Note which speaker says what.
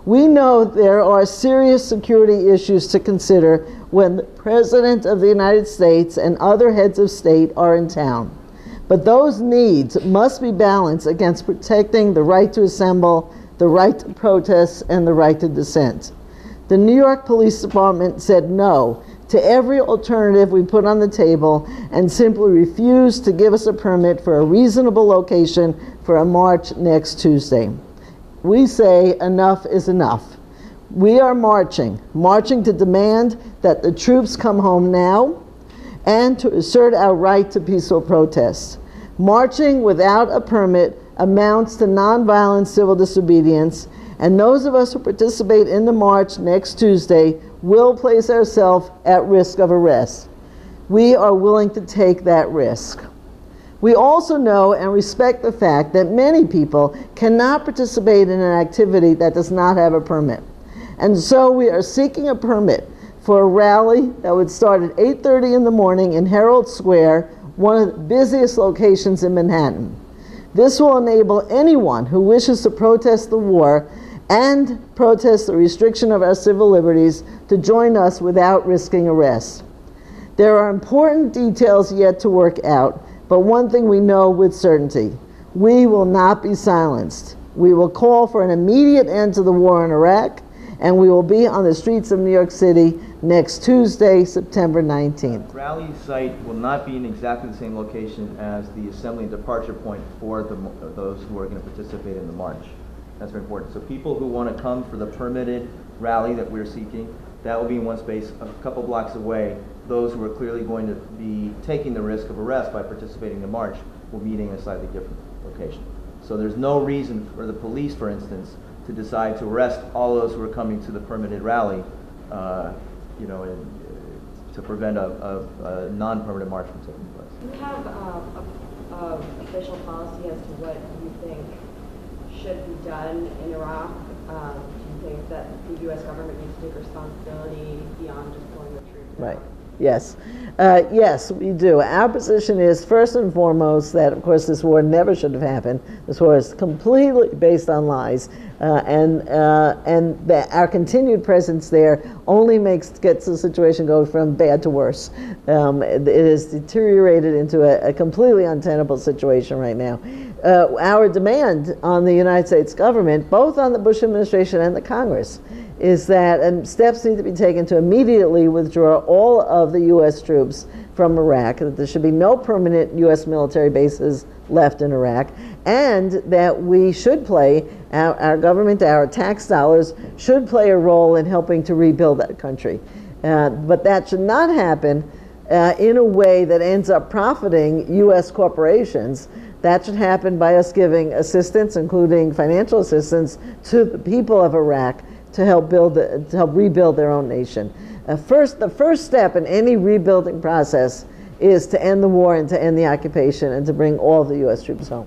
Speaker 1: We know there are serious security issues to consider when the President of the United States and other heads of state are in town. But those needs must be balanced against protecting the right to assemble, the right to protest, and the right to dissent. The New York Police Department said no to every alternative we put on the table and simply refused to give us a permit for a reasonable location for a march next Tuesday. We say enough is enough. We are marching to demand that the troops come home now and to assert our right to peaceful protest. Marching without a permit amounts to nonviolent civil disobedience, and those of us who participate in the march next Tuesday will place ourselves at risk of arrest. We are willing to take that risk. We also know and respect the fact that many people cannot participate in an activity that does not have a permit. And so we are seeking a permit for a rally that would start at 8:30 in the morning in Herald Square, one of the busiest locations in Manhattan. This will enable anyone who wishes to protest the war and protest the restriction of our civil liberties to join us without risking arrest. There are important details yet to work out, but one thing we know with certainty: we will not be silenced. We will call for an immediate end to the war in Iraq, and we will be on the streets of New York City next Tuesday, September 19th.
Speaker 2: The rally site will not be in exactly the same location as the assembly and departure point for those who are going to participate in the march. That's very important. So people who want to come for the permitted rally that we're seeking, that will be in one space a couple blocks away. Those who are clearly going to be taking the risk of arrest by participating in the march will be meeting in a slightly different location. So there's no reason for the police, for instance, to decide to arrest all those who are coming to the permitted rally, to prevent a non-permitted march from taking place.
Speaker 3: Do you have a official policy as to what you think should be done in Iraq? Do you think that the U.S. government needs to take responsibility beyond just pulling the troops out?
Speaker 1: Right. Yes. Yes, we do. Our position is, first and foremost, that, of course, this war never should have happened. This war is completely based on lies, and that our continued presence there only gets the situation go from bad to worse. It has deteriorated into a completely untenable situation right now. Our demand on the United States government, both on the Bush administration and the Congress, is that steps need to be taken to immediately withdraw all of the U.S. troops from Iraq, that there should be no permanent U.S. military bases left in Iraq, and that we should play, our government, our tax dollars, should play a role in helping to rebuild that country. But that should not happen in a way that ends up profiting U.S. corporations. That should happen by us giving assistance, including financial assistance, to the people of Iraq to help rebuild their own nation. The first step in any rebuilding process is to end the war and to end the occupation and to bring all of the U.S. troops home.